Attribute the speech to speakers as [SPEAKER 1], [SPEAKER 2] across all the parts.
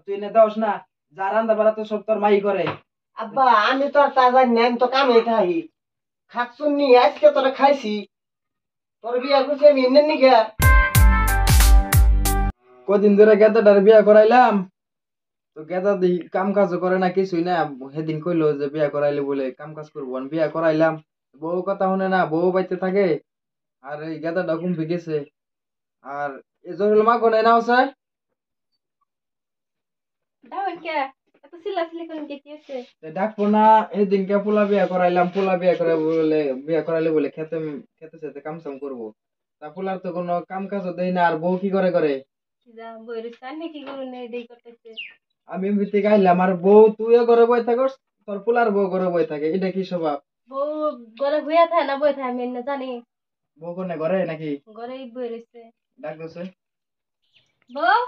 [SPEAKER 1] তুই এনে দাস না, যা রান্না বাড়া তো সব তোর মাই করে।
[SPEAKER 2] আব্বা আমি তো আর তাজা নেন তো কামে থাকি খাচ্ছুন নি আজকে তোরা খাইছি তোর বিয়া করছি আমি এনে নি গা
[SPEAKER 1] কদিন ধরে গেদাটার বিয়া করাইলাম, তো গেদা দি কাম কাজ করে না, কিছুই না। সেদিন কইলো যে বিয়া করাইলে বলে কাম কাজ করবো, বিয়া করাইলাম, বউ কথা শুনে না, বউ বাইতে থাকে। আর এই গেদাটা ঘুমে গেছে। আর এই জরুল মা কোনে না আছে? ডাকবো না, সেদিনকে পোলা বিয়া করাইলাম, পোলা বিয়া করে বলে বিয়া করাইলে বলে খেতে খেতে খেতে কাম সাম করবো। তা পোলার তো কোনো কাম কাজও দেয় না, আর বউ কি করে করে? আমি এমনিতে গাইলাম, আর বউ তুইও ঘরে বই থাকস, তোর পোলার বউ ঘরে বই থাকে, এটা কি স্বভাব?
[SPEAKER 3] বউ ঘরে বইয়া থাকে না বই থাকে আমি না জানি।
[SPEAKER 1] বউ কোনে ঘরে নাকি?
[SPEAKER 3] ঘরেই বই রয়েছে।
[SPEAKER 1] ডাক দছে
[SPEAKER 3] বউ,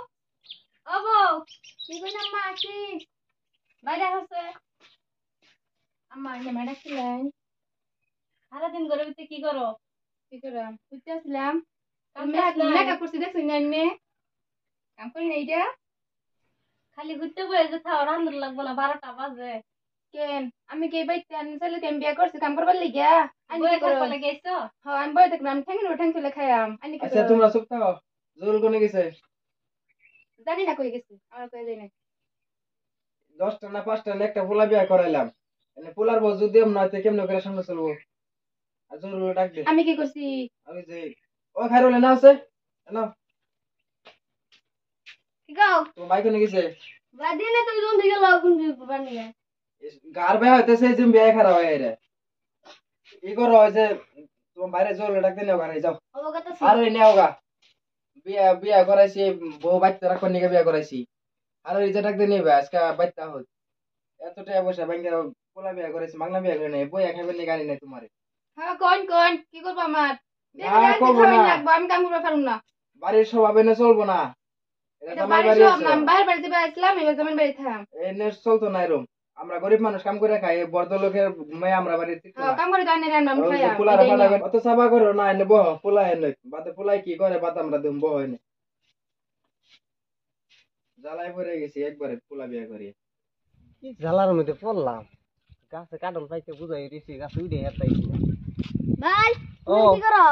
[SPEAKER 3] ও বউ, কি কইনা মা কি বাইরে আছে? আম্মা কে মাডা ছিলেন? সারাদিন ঘরে ভিতরে কি করো? কি করাম? বুঝতে আসলাম। মেকআপ করছি দেখছি না এনে? কাম করি না এইটা? খালি ঘুরতে বয়ে যে খাওয়া রান্নার লাগবো না, 12টা বাজে। কেন আমি কি বাইতে আনি চলে কেন বিয়া করছি কাম করবার লাগিয়া? আমি কি করব লাগাইছো? হ্যাঁ আমি বই দেখলাম ঠ্যাং চলে খাইয়াম। আমি কি
[SPEAKER 1] আচ্ছা তোমরা চুপ থাকো। জরুল কোনে গেছে?
[SPEAKER 3] জানি না কই গেছে, আমার কই যাই না।
[SPEAKER 1] 10টা না 5টা না একটা পোলা বিয়া করাইলাম, এনে পোলার বউ যদি এমন হয় তো কেমনে করে সঙ্গে চলবো? আর জরুল ডাক দে।
[SPEAKER 3] আমি কি করছি?
[SPEAKER 1] আমি যে ও খাইরুল না আছে না,
[SPEAKER 3] কি গাও
[SPEAKER 1] তো ভাই কোনে গেছে?
[SPEAKER 3] বাদি না তুই কোন দিকে লাও কোন দিকে বানিয়ে
[SPEAKER 1] গার ভাই হইতেছে যে বিয়া খারাপ হয় রে। কি করো ওই যে তোমার বাইরে জরুল ডাক দিলে ওখানে যাও।
[SPEAKER 3] অবগত আছে।
[SPEAKER 1] আর ওই নেওগা বিয়া বিয়া করাইছি, বউ বাইতে রাখবার নিকে বিয়া করাইছি। আর ওই যে ডাক দিয়ে নিবে আজকে বাইতে হোক এত টাকা পয়সা ব্যাংকে পোলা বিয়া করেছি, মাগনা বিয়া করে নাই, বই খাইবেন নি গাড়ি নাই তোমার।
[SPEAKER 3] হ্যাঁ কোন কোন কি করব আমার
[SPEAKER 1] না করবো না,
[SPEAKER 3] আমি কাম করতে পারুম না।
[SPEAKER 1] বাড়ির স্বভাব এনে চলবো না, এটা জামাই বাড়ি আছে।
[SPEAKER 3] বাইরে বাড়িতে আসলাম এবার জামাই বাড়ি থাম
[SPEAKER 1] এনে চলতো না এরকম। আমরা গরিব মানুষ কাম করে খাই, বড় লোকের মেয়ে আমরা বাড়িতে
[SPEAKER 3] কাম করে দানে রান্না আমি খাইয়া
[SPEAKER 1] পোলার পালা অত সাবা করো না, এনে বহ পোলা এনে বাদে পোলাই কি করে বাদ আমরা দিম বহ এনে জ্বালাই পড়ে গেছি একবারে পোলা বিয়া করি।
[SPEAKER 2] কি জ্বালার মধ্যে পড়লাম গাছে কাটল পাইতে বুঝাই দিছি গাছ উইডে এতাইছি না
[SPEAKER 3] ভাই
[SPEAKER 2] ও
[SPEAKER 3] কি করো?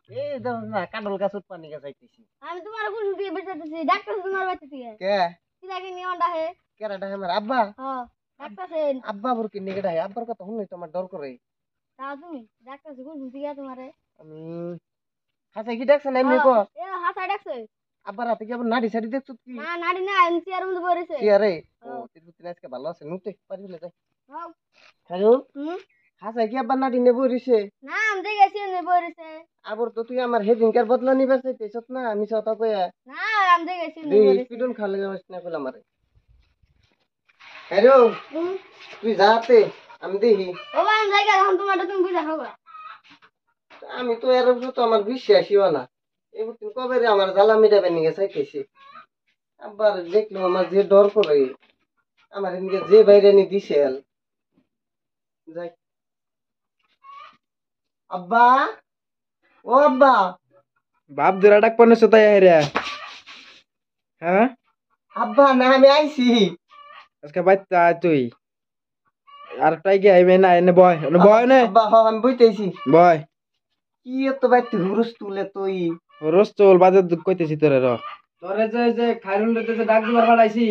[SPEAKER 2] এই দাও না কাটল গাছ পানি গাছ আইতেছি
[SPEAKER 3] আমি তোমার কোন দিয়ে বসাতেছি ডাক্তার তোমার বাড়িতে থেকে
[SPEAKER 2] কে
[SPEAKER 3] কি লাগে নিয়নটা হে
[SPEAKER 2] কেরাটা আমার আব্বা
[SPEAKER 3] হ্যাঁ ডাক্তার
[SPEAKER 2] আব্বা বর কি নেগেটা আব্বার কথা শুনলে তো আমার ডর করে
[SPEAKER 3] তাও তুমি ডাক্তার কোন দিয়ে তোমারে
[SPEAKER 2] আমি হাসা কি দেখছ না এমনি কো
[SPEAKER 3] এ হাসা ডাকছে
[SPEAKER 2] আব্বার হাতে কি আবার নাড়ি সাড়ি দেখছ কি
[SPEAKER 3] না নাড়ি না চেয়ার মধ্যে বসেছে
[SPEAKER 2] চেয়ারে ও তিরুপতি আজকে ভালো আছে নুতে পারি হলে যাই
[SPEAKER 3] হ্যাঁ
[SPEAKER 2] হ্যালো হাসা কি আব্বার নাড়ি নেবো রিছে
[SPEAKER 3] না আমি দেখেছি নে বসেছে
[SPEAKER 2] আবার তো তুই আমার হেডিংকার বদলা নিবে চাইতেছ না আমি কথা কইয়া
[SPEAKER 3] না আমি দেখেছি নে
[SPEAKER 2] তুই
[SPEAKER 3] বসেছে
[SPEAKER 2] পিটন খালে যাস না কইলা আমারে হ্যালো তুই যাতে আমি দেখি
[SPEAKER 3] ও আমি জায়গা এখন তোমারটা তুমি বুঝা খাবা
[SPEAKER 2] আমি তো এর তো আমার বিশ্বাসইও না এবার তুই কবে রে আমার জ্বালা মিটাবে নিয়ে চাইতেছি আবার দেখলো আমার যে ডর করে আমার এদিকে যে বাইরে নি দিছে যাই আব্বা ও আব্বা
[SPEAKER 1] বাপ জোড়া ডাক পানে সোতাই রে। হ্যাঁ
[SPEAKER 2] আব্বা না আমি আইছি
[SPEAKER 1] আজকে বাইতে আয় তুই, আর টাই কি আইবে না, এনে বয় এনে বয় নে
[SPEAKER 2] আব্বা হ আমি বইতেছি
[SPEAKER 1] বয়।
[SPEAKER 2] কি এত বাইতে হুরুস তুলে তুই
[SPEAKER 1] রোজ চল বাজার দুধ কইতেছি তোরে র তোরে যে খাইরুল রে যে ডাক দিবার পাঠাইছি,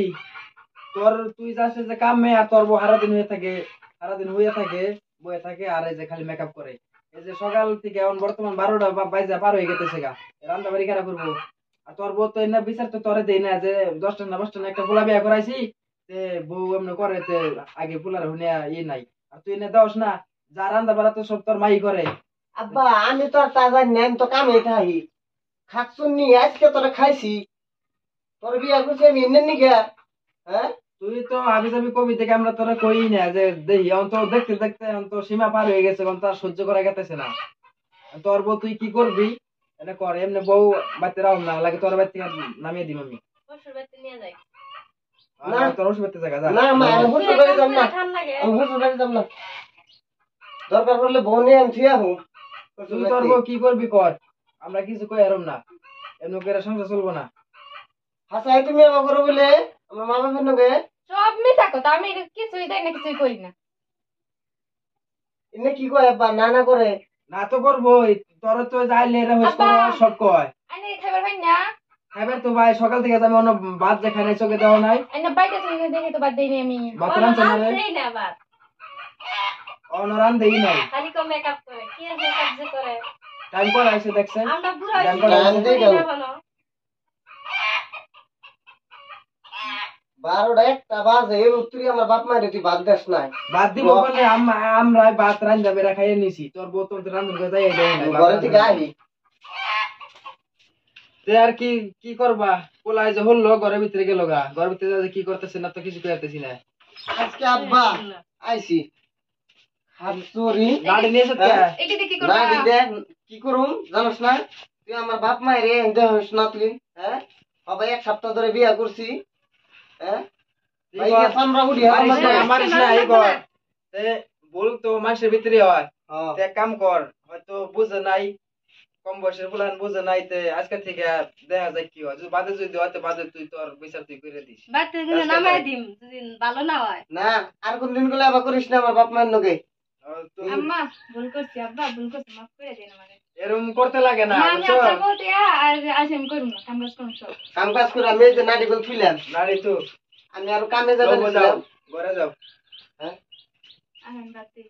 [SPEAKER 1] তোর তুই যাস যে কামে, আর তোর বউ সারাদিন হয়ে থাকে, সারাদিন হয়ে থাকে বয়ে থাকে, আর এই যে খালি মেকআপ করে। এই যে সকাল থেকে এখন বর্তমান 12টা বাজে পার হয়ে গেতেছে গা, রান্না বাড়ি খারাপ করবো। আর তোর বউ তো এনে বিচার তো তোরে দেই না যে 10টা না 5টা না একটা পোলা বিয়া করাইছি, তে বউ এমনি করে তে আগে পোলার হুনিয়া ই নাই। আর তুই এনে দাস না, যা রান্না বাড়া তো সব তোর মাই করে।
[SPEAKER 2] আব্বা আমি তো আর তাজা নেন তো কামে থাকি খাচ্ছুন নি আজকে তোরা খাইছি তোর বিয়া করছি আমি এনে নি গা হ্যাঁ
[SPEAKER 1] তুই তো হাবি জাবি কবি থেকে আমরা তোরা কই না যে দেখি, এখন তো দেখতে দেখতে এখন তো সীমা পার হয়ে গেছে, এখন তো আর সহ্য করা গেতেছে না। তোর বউ তুই কি করবি এটা কর, এমনি বউ বাড়তে রাও না লাগে, তোর বাড়ি থেকে নামিয়ে দিব আমি।
[SPEAKER 2] না
[SPEAKER 1] তোর ওষুধ বাড়তে জায়গা যা
[SPEAKER 2] না মা আমি হুজুর বাড়ি যাব না আমি হুজুর বাড়ি যাব না দরকার পড়লে বনে আমি থিয়া হু
[SPEAKER 1] তুই তোর বউ কি করবি কর, আমরা কিছু কই আরম না, এমনি করে সংসার চলবো না।
[SPEAKER 2] হাসাই তুমি আমার করে বলে আমার মা বাবার নগে
[SPEAKER 3] সব মিথ্যা কথা, আমি কিছুই দেয় না, কিছুই করি না।
[SPEAKER 2] এনে কি কয় আব্বা না না করে
[SPEAKER 1] না তো করবোই, তোর তো যাইলে এরা হইস
[SPEAKER 3] আব্বা।
[SPEAKER 1] করো সব কয়।
[SPEAKER 3] আইনে খাবার ভাই না,
[SPEAKER 1] খাইবার তো ভাই সকাল থেকে আমি অন্য ভাত যে খাই নাই, চোখে দেওয়া নাই।
[SPEAKER 3] আইনে বাইরে থেকে দেখে তো বাদ দেইনি আমি।
[SPEAKER 1] ভাত রান্ধছে না রে,
[SPEAKER 4] সেই না আবার
[SPEAKER 1] অন্য রান্ধেই নাই।
[SPEAKER 4] খালি কম মেকআপ করে কি আর মেকআপ যে করে
[SPEAKER 1] টাইম করে আইসে দেখছেন।
[SPEAKER 4] আমরা বুড়া
[SPEAKER 1] গান
[SPEAKER 4] হইছি
[SPEAKER 1] করা
[SPEAKER 4] না,
[SPEAKER 2] আছে?
[SPEAKER 4] বুড়ি না কোনো।
[SPEAKER 2] 12টা 1টা বাজে এই উত্তরি আমার বাপ মায়ের তুই বাদ দেস নাই
[SPEAKER 1] ভাত দিব বলে আমরা ভাত রান্ধা বেড়া খাইয়ে নিছি, তোর বউ তোর রান্ধন করে যাই দেয় নাই।
[SPEAKER 2] ঘরে থেকে আহি
[SPEAKER 1] তে আর কি কি করবা, পোলাই যে হলো ঘরের ভিতরে গেল গা, ঘরের ভিতরে যে কি করতেছে না তো কিছু করতেছি না।
[SPEAKER 2] আজকে আব্বা আইছি হাত চুরি
[SPEAKER 1] গাড়ি নিয়ে এসে
[SPEAKER 3] এটি দেখি
[SPEAKER 2] না
[SPEAKER 3] করবা।
[SPEAKER 2] দেখ কি করুম জানোস না তুই আমার বাপ মায়ের দেহস না তুই হ্যাঁ বাবা 1 সপ্তাহ ধরে বিয়া করছি হ্যাঁ ভাই আমরা উড়ি
[SPEAKER 1] মারিস না এই কর, তে বল তো মাসের ভিতরে হয়।
[SPEAKER 2] হ্যাঁ
[SPEAKER 1] তে এক কাম কর, হয়তো বুঝে নাই, কম বয়সের ফুলান বুঝে নাই, তে আজকে থেকে দেখা যায় কি হয়, যদি বাদে যদি হয়তো বাদে তুই তোর বিচার তুই করে দিস।
[SPEAKER 4] বাড়িতে কিন্তু নামাই দিম যদি ভালো না হয়।
[SPEAKER 2] না আর কোন দিন গুলো আবার করিস না আমার বাপ মায়ের নগে
[SPEAKER 1] তো
[SPEAKER 3] আম্মা ভুল করছি, আব্বা ভুল করছি, মাফ করে দেন আমারে।
[SPEAKER 1] এরকম করতে লাগে না,
[SPEAKER 3] না, আমি
[SPEAKER 1] বুঝছো?
[SPEAKER 3] আপনার বলতে আর আজ আমি করব না, কাম কাজ করব সব।
[SPEAKER 2] কাম কাজ করে আমি এই যে নাড়ি গুলো ফিলাম
[SPEAKER 1] নারী তো
[SPEAKER 2] আমি আর কামে যাবেন
[SPEAKER 1] যাও, ঘরে যাও।
[SPEAKER 2] হ্যাঁ
[SPEAKER 3] আর আমি রাতে